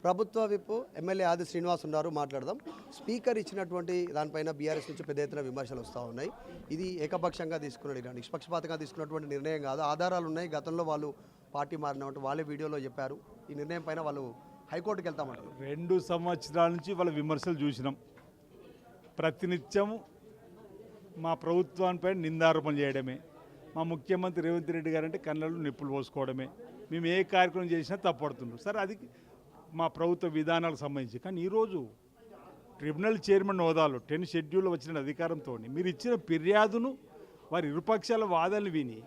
ప్రభుత్వ whip MLA ఆది శ్రీనివాస్ ఉన్నారు, మాట్లాడదాం. స్పీకర్ ఇచ్చినటువంటి దానిపైన బీఆర్ఎస్ నుంచి పెద్ద ఎత్తున విమర్శలు వస్తూ ఉన్నాయి. ఇది ఏకపక్షంగా తీసుకున్నది, నిష్పక్షపాతంగా తీసుకున్నటువంటి నిర్ణయం కాదు, ఆధారాలు ఉన్నాయి. గతంలో వాళ్ళు పార్టీ మారినట్టు వాళ్ళే వీడియోలో చెప్పారు. ఈ నిర్ణయం పైన వాళ్ళు హైకోర్టుకి వెళ్తామంటారు. 2 సంవత్సరాల నుంచి వాళ్ళ విమర్శలు చూసినాం. ప్రతినిత్యం మా ప్రభుత్వానిపై నిందారోపణ చేయడమే, మా ముఖ్యమంత్రి రేవంత్ రెడ్డి గారంటే కళ్ళల్లో నిప్పులు పోసుకోవడమే, మేము ఏ కార్యక్రమం చేసినా తప్పడుతున్నారు. సరే, అది మా ప్రభుత్వ విధానాలకు సంబంధించి. కానీ ఈరోజు ట్రిబ్యునల్ చైర్మన్ హోదాలో 10 షెడ్యూల్లో వచ్చిన అధికారంతో మీరు ఇచ్చిన ఫిర్యాదును వారి ఇరుపక్షాల వాదనలు విని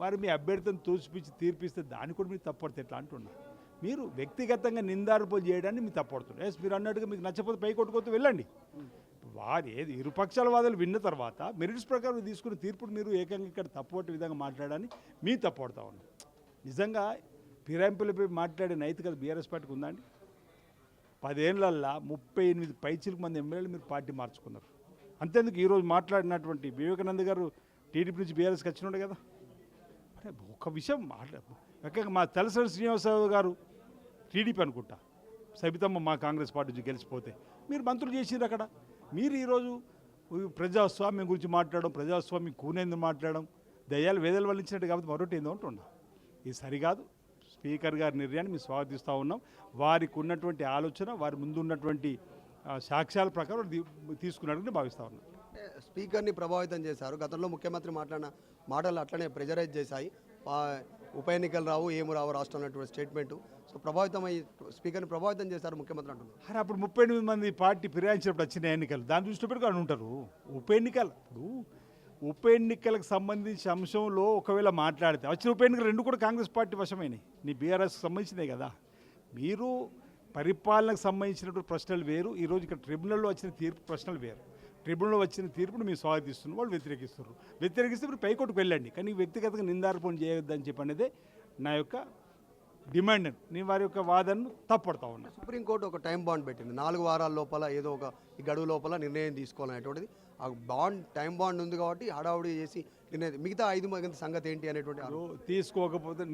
వారు మీ అభ్యర్థిని తోసిపించి తీర్పిస్తే దాన్ని కూడా మీరు తప్పడితే ఎట్లా అంటున్నారు. మీరు వ్యక్తిగతంగా నిందారోపణ చేయడాన్ని మీరు తప్పడుతున్నారు. ఎస్, మీరు అన్నట్టుగా మీకు నచ్చకపోతే పై కొట్టుకోతే వెళ్ళండి. వారు ఏది ఇరుపక్షాల వాదాలు విన్న తర్వాత మెరిట్స్ ప్రకారం తీసుకున్న తీర్పును మీరు ఏకంగా ఇక్కడ తప్పొట్టే విధంగా మాట్లాడాలని మీ తప్పడుతూ ఉన్నాం. నిజంగా ఫిరాయింపులపై మాట్లాడే నైతికత బీఆర్ఎస్ పార్టీకి ఉందండి? 10 ఏళ్లల్లో 38 పైచిలకు మంది ఎమ్మెల్యేలు మీరు పార్టీ మార్చుకున్నారు. అంతేందుకు ఈరోజు మాట్లాడినటువంటి వివేకానంద గారు టీడీపీ నుంచి బీఆర్ఎస్కి వచ్చినాడు కదా. అంటే ఒక విషయం ముఖ్యంగా మా తలసాని శ్రీనివాసరావు గారు టీడీపీ అనుకుంటా, సబితమ్మ మా కాంగ్రెస్ పార్టీ నుంచి గెలిచిపోతే మీరు మంత్రులు చేసిరు అక్కడ. మీరు ఈరోజు ప్రజాస్వామ్యం గురించి మాట్లాడడం, ప్రజాస్వామ్యం కూనేందు మాట్లాడడం, దయ్యాలు వేదలు వల్లించినట్టు కాబట్టి మరొకటి ఏందో అంటున్నా. ఇది సరికాదు. స్పీకర్ గారి నిర్ణయాన్ని మేము స్వాగతిస్తూ ఉన్నాం. వారికి ఉన్నటువంటి ఆలోచన, వారి ముందు ఉన్నటువంటి సాక్ష్యాల ప్రకారం తీసుకున్నట్టుగా భావిస్తూ ఉన్నాం. స్పీకర్ని ప్రభావితం చేశారు. గతంలో ముఖ్యమంత్రి మాట్లాడిన మాటలు అట్లనే ప్రెజరైజ్ చేశాయి. ఉప ఎన్నికలు రావు, ఏమి రావు రాష్ట్రం అన్నటువంటి స్టేట్మెంటు. సో ప్రభావితమై స్పీకర్ని ప్రభావితం చేశారు ముఖ్యమంత్రి అంటున్నారు. అరే, అప్పుడు 38 మంది పార్టీ ఫిరాయించినప్పుడు వచ్చిన ఎన్నికలు దాని దృష్టి పెట్టుకు అని ఉంటారు. ఉప ఎన్నికలకు సంబంధించిన అంశంలో ఒకవేళ మాట్లాడితే వచ్చిన ఉప ఎన్నికలు 2 కూడా కాంగ్రెస్ పార్టీ వశమైనాయి. నీ బీఆర్ఎస్కి సంబంధించినాయి కదా. మీరు పరిపాలనకు సంబంధించినటువంటి ప్రశ్నలు వేరు, ఈరోజు ఇక్కడ ట్రిబ్యునల్లో వచ్చిన తీర్పు ప్రశ్నలు వేరు. ట్రిబ్యునల్లో వచ్చిన తీర్పును మీరు స్వాగతిస్తున్నారు, వాళ్ళు వ్యతిరేకిస్తున్నారు. వ్యతిరేకిస్తే మీరు పైకోర్టుకు వెళ్ళండి, కానీ వ్యక్తిగతంగా నిందారోపణ చేయొద్దని చెప్పి అనేది నా యొక్క డిమాండ్. నేను వారి యొక్క వాదనను తప్పడుతూ ఉన్నాను. సుప్రీంకోర్టు ఒక టైం బాండ్ పెట్టింది, 4 వారాల లోపల ఏదో ఒక ఈ గడువు లోపల నిర్ణయం తీసుకోవాలనేటువంటిది. ఆ బాండ్ టైం బాండ్ ఉంది కాబట్టి హడావుడి చేసి నిర్ణయం, మిగతా 5 మంది సంగతి ఏంటి అనేటువంటి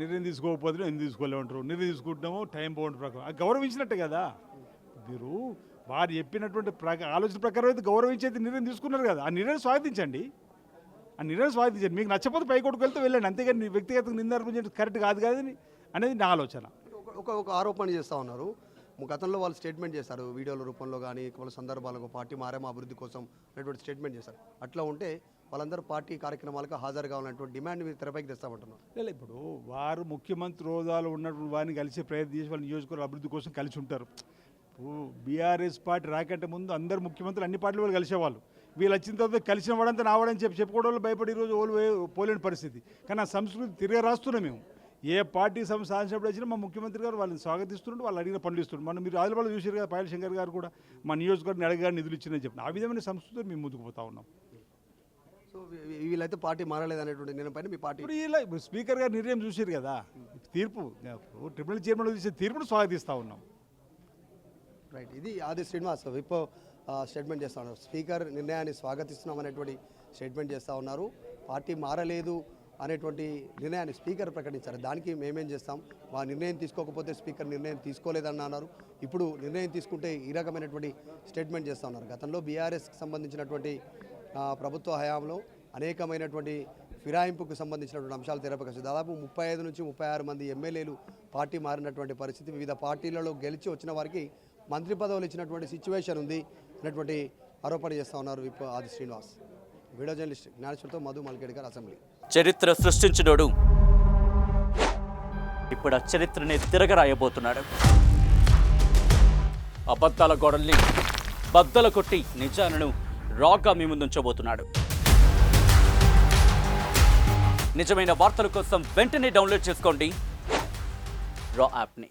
నిర్ణయం తీసుకోకపోతే ఎందుకు తీసుకోలేమంటారు. నిర్ణయం తీసుకుంటామో టైం బాండ్ ప్రకారం గౌరవించినట్టే కదా. మీరు వారు చెప్పినటువంటి ఆలోచన ప్రకారం అయితే గౌరవించేది నిర్ణయం తీసుకున్నారు కదా. ఆ నిర్ణయం స్వాగతించండి. మీకు నచ్చకపోతే పైకోర్టుకు వెళ్తే వెళ్ళండి, అంతేగాని వ్యక్తిగతంగా నిందారోపణ కరెక్ట్ కాదు కాదని అనేది నా ఆలోచన. ఒక ఆరోపణ చేస్తూ ఉన్నారు. గతంలో వాళ్ళు స్టేట్మెంట్ చేశారు, వీడియోల రూపంలో కానీ వాళ్ళ సందర్భాలకు పార్టీ మారేమో అభివృద్ధి కోసం అనేటువంటి స్టేట్మెంట్ చేశారు. అట్లా ఉంటే వాళ్ళందరూ పార్టీ కార్యక్రమాలకు హాజరు కావాలనేటువంటి డిమాండ్ మీరు తెరపైకి తెస్తామంటున్నారు. లేదు, ఇప్పుడు వారు ముఖ్యమంత్రి హోదాలో ఉన్నటువంటి వారిని కలిసి ప్రయత్నం చేసి వాళ్ళ నియోజకవర్గ అభివృద్ధి కోసం కలిసి ఉంటారు. బీఆర్ఎస్ పార్టీ రాకంటే ముందు అందరు ముఖ్యమంత్రులు అన్ని పార్టీలు వాళ్ళు కలిసేవాళ్ళు. వీళ్ళు వచ్చిన తర్వాత కలిసిన వాడంతా నావాడని చెప్పుకోవడం వల్ల భయపడి ఈరోజు పోలేని పరిస్థితి. కానీ ఆ సంస్కృతి తిరిగి రాస్తున్నాం మేము. ఏ పార్టీ సాధించినప్పుడు వచ్చినా మా ముఖ్యమంత్రి గారు వాళ్ళని స్వాగతిస్తుంటే వాళ్ళు అడిగిన పనులు ఇస్తున్నారు. మనం మీరు ఆదిలాబాద్లో చూసారు కదా, పాయల్ శంకర్ గారు కూడా మా నియోజకవర్గాన్ని అడగగా నిధులు ఇచ్చిందని చెప్పిన ఆ విధమైన సంస్కృతితో మేము ముందుకు పోతా ఉన్నాం. సో వీళ్ళైతే పార్టీ మారలేదు అనేటువంటి నిర్ణయం పైన మీ పార్టీ ఇప్పుడు స్పీకర్ గారు నిర్ణయం చూసారు కదా, తీర్పు ట్రిబ్యునల్ చైర్మన్ చేసే తీర్పును స్వాగతిస్తూ ఉన్నాం. రైట్, ఇది ఆది శ్రీనివాస్ విప్ స్టేట్మెంట్ చేస్తూ ఉన్నారు. స్పీకర్ నిర్ణయాన్ని స్వాగతిస్తున్నాం అనేటువంటి స్టేట్మెంట్ చేస్తూ ఉన్నారు. పార్టీ మారలేదు అనేటువంటి నిర్ణయాన్ని స్పీకర్ ప్రకటించారు. దానికి మేమేం చేస్తాం, మా నిర్ణయం తీసుకోకపోతే స్పీకర్ నిర్ణయం తీసుకోలేదని అన్నారు. ఇప్పుడు నిర్ణయం తీసుకుంటే ఈ రకమైనటువంటి స్టేట్మెంట్ చేస్తూ ఉన్నారు. గతంలో బీఆర్ఎస్కి సంబంధించినటువంటి ప్రభుత్వ హయాంలో అనేకమైనటువంటి ఫిరాయింపుకు సంబంధించినటువంటి అంశాలు తెరపైకి వచ్చాయి. దాదాపు 35 నుంచి 36 మంది ఎమ్మెల్యేలు పార్టీ మారినటువంటి పరిస్థితి, వివిధ పార్టీలలో గెలిచి వచ్చిన వారికి మంత్రి పదవులు ఇచ్చినటువంటి సిచ్యువేషన్ ఉంది అనేటువంటి ఆరోపణ చేస్తూ ఉన్నారు whip Adi Srinivas. Video journalist జ్ఞానేశ్వర్తో మధు మల్కేడ్కర్, అసెంబ్లీ. చరిత్ర సృష్టించినోడు ఇప్పుడు ఆ చరిత్రని తిరగరాయబోతున్నాడు. అబద్ధాల గోడల్ని బద్దలు కొట్టి నిజాలను రాగా మీ ముందుంచబోతున్నాడు. నిజమైన వార్తల కోసం వెంటనే డౌన్లోడ్ చేసుకోండి రా యాప్ని.